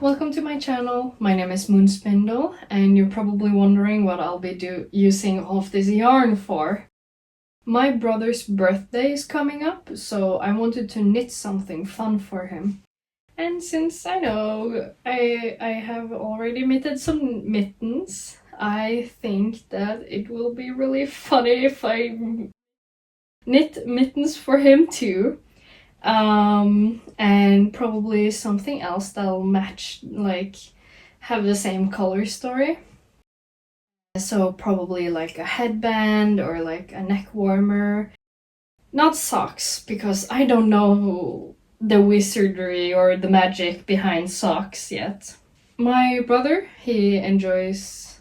Welcome to my channel. My name is Moonspindle, and you're probably wondering what I'll be using all of this yarn for. My brother's birthday is coming up, so I wanted to knit something fun for him. And since I know I have already knitted some mittens, I think that it will be really funny if I knit mittens for him too. And probably something else that'll match, like have the same color story. So probably like a headband or like a neck warmer. Not socks, because I don't know the wizardry or the magic behind socks yet. My brother, he enjoys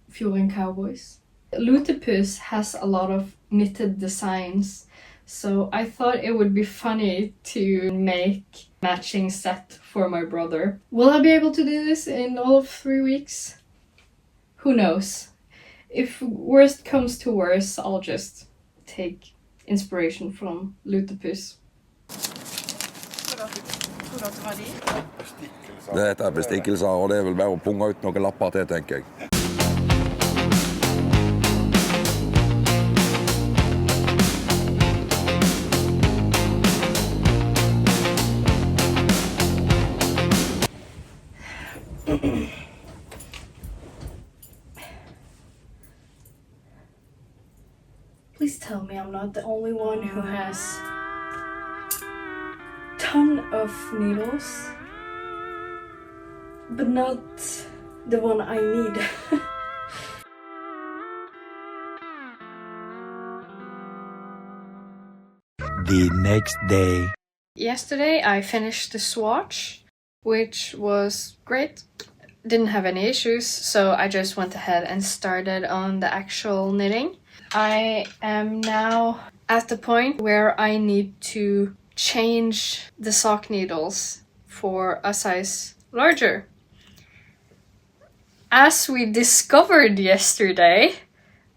Fjorden Cowboys. Lutepus has a lot of knitted designs. So I thought it would be funny to make matching set for my brother. Will I be able to do this in all of 3 weeks? Who knows? If worst comes to worst, I'll just take inspiration from Lutepus. Det er bestikkelser, og det vil være å punge ut noen lapper til, tenker jeg. Please tell me I'm not the only one who has a ton of needles, but not the one I need. The next day. Yesterday I finished the swatch, which was great. Didn't have any issues, so I just went ahead and started on the actual knitting. I am now at the point where I need to change the sock needles for a size larger. As we discovered yesterday,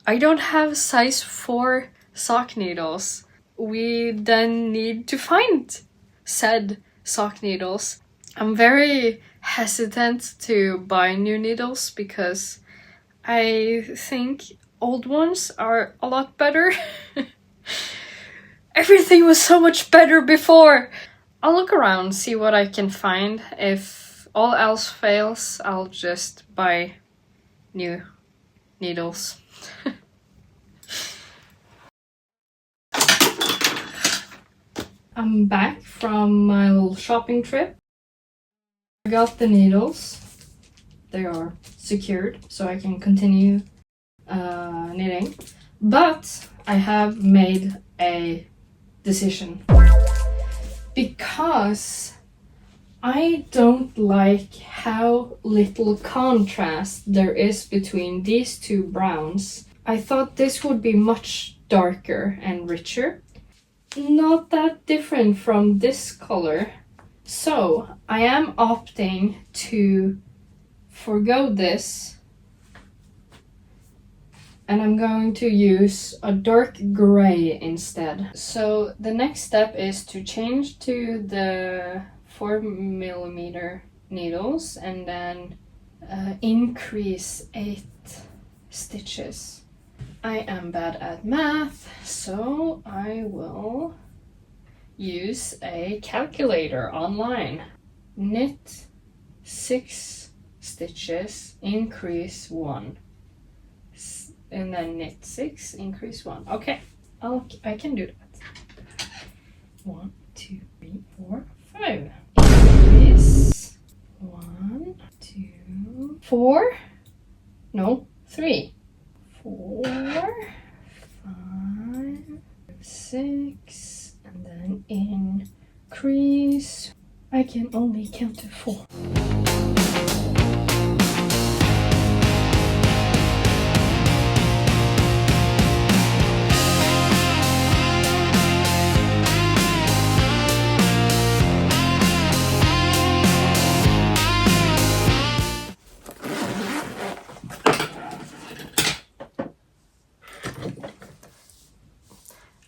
I don't have size 4 sock needles. We then need to find said sock needles. I'm very hesitant to buy new needles because I think old ones are a lot better. Everything was so much better before. I'll look around, see what I can find. If all else fails, I'll just buy new needles. I'm back from my little shopping trip. I got the needles. They are secured, so I can continue knitting. But I have made a decision. Because I don't like how little contrast there is between these two browns. I thought this would be much darker and richer. Not that different from this color. So I am opting to forgo this, and I'm going to use a dark gray instead. So the next step is to change to the 4mm needles and then increase 8 stitches. I am bad at math, so I will use a calculator online. Knit 6 stitches, increase 1. And then knit 6, increase 1. Okay, I can do that. 1, 2, 3, 4, 5. Increase 1, 2, 4. No, 3. 4, 5, 6, and then increase. I can only count to 4.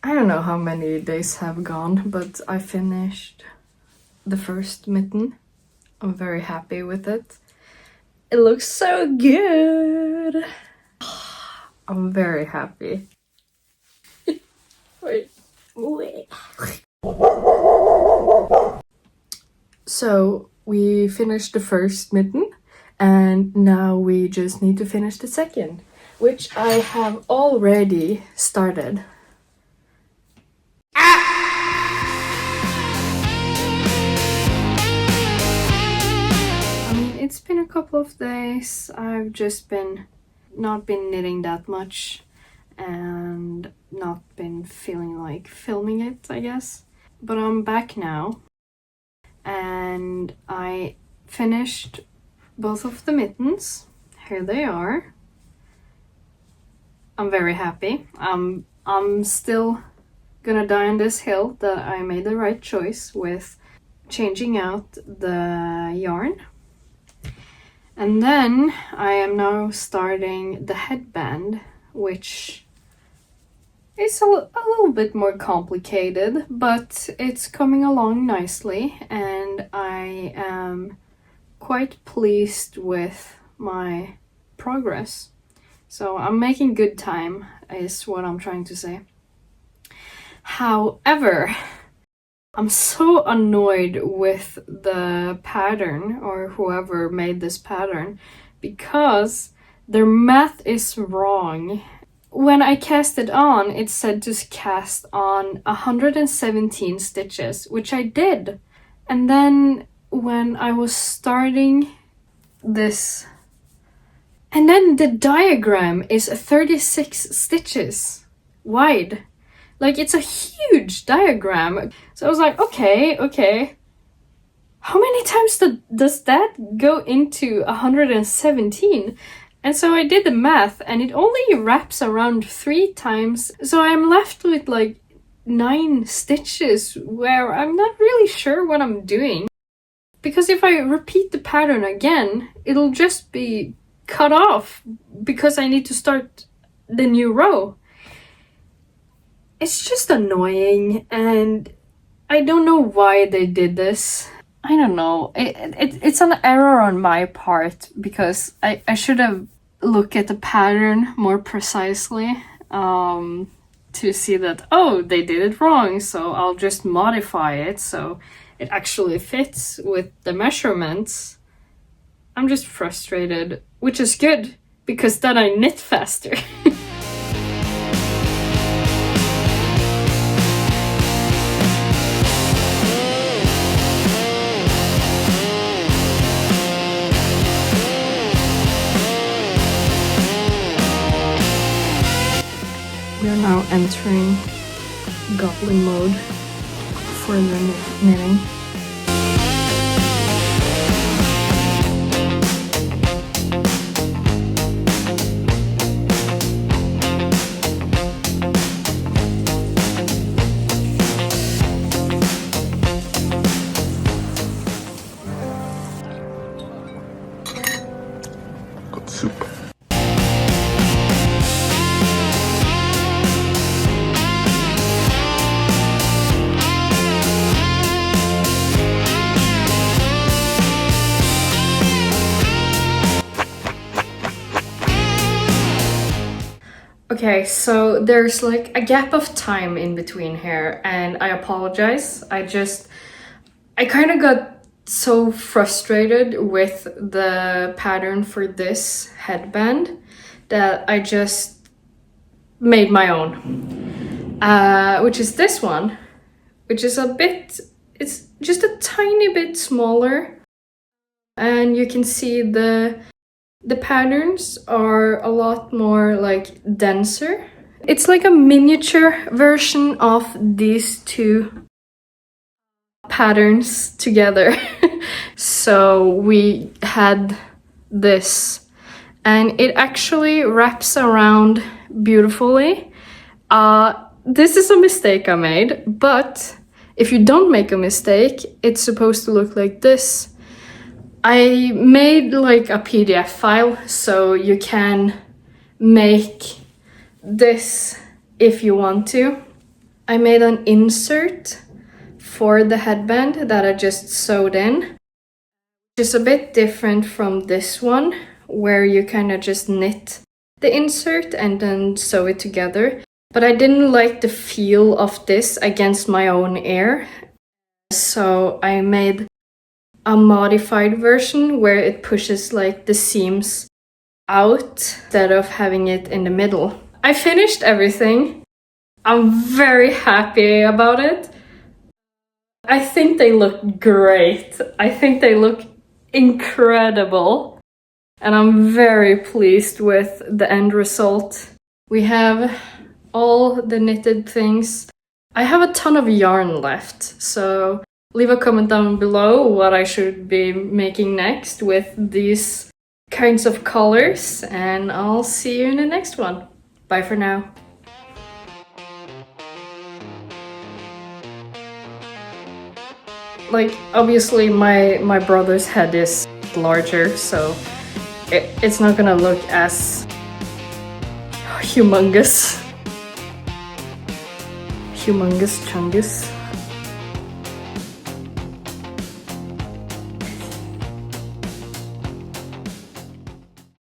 I don't know how many days have gone, but I finished the first mitten. I'm very happy with it. It looks so good. I'm very happy. Wait. So we finished the first mitten, and now we just need to finish the second, which I have already started. It's been a couple of days. I've just not been knitting that much and not been feeling like filming it, I guess. But I'm back now, and I finished both of the mittens. Here they are. I'm very happy. I'm still gonna die on this hill that I made the right choice with changing out the yarn. And then I am now starting the headband, which is a little bit more complicated, but it's coming along nicely, and I am quite pleased with my progress. So I'm making good time, is what I'm trying to say. However, I'm so annoyed with the pattern, or whoever made this pattern, because their math is wrong. When I cast it on, it said to cast on 117 stitches, which I did. And then when I was starting this, and then the diagram is 36 stitches wide. Like, it's a huge diagram. So I was like, okay. How many times does that go into 117? And so I did the math, and it only wraps around 3 times. So I'm left with like 9 stitches where I'm not really sure what I'm doing. Because if I repeat the pattern again, it'll just be cut off because I need to start the new row. It's just annoying, and I don't know why they did this. I don't know. It's an error on my part, because I should have looked at the pattern more precisely to see that, oh, they did it wrong, so I'll just modify it so it actually fits with the measurements. I'm just frustrated, which is good, because then I knit faster. We are now entering goblin mode for the knitting. Got soup. Okay, so there's like a gap of time in between here, and I apologize. I kind of got so frustrated with the pattern for this headband that I just made my own, which is this one, which is it's just a tiny bit smaller, and you can see the patterns are a lot more like denser It's like a miniature version of these two patterns together. So we had this, and it actually wraps around beautifully. This is a mistake I made, but if you don't make a mistake, it's supposed to look like this. I made like a PDF file, so you can make this if you want to. I made an insert for the headband that I just sewed in, which is a bit different from this one, where you kind of just knit the insert and then sew it together. But I didn't like the feel of this against my own ear, so I made a modified version where it pushes like the seams out instead of having it in the middle. I finished everything. I'm very happy about it. I think they look great. I think they look incredible. And I'm very pleased with the end result. We have all the knitted things. I have a ton of yarn left, so leave a comment down below what I should be making next with these kinds of colors, and I'll see you in the next one. Bye for now. Like, obviously my brother's head is larger, so it's not gonna look as humongous chungus.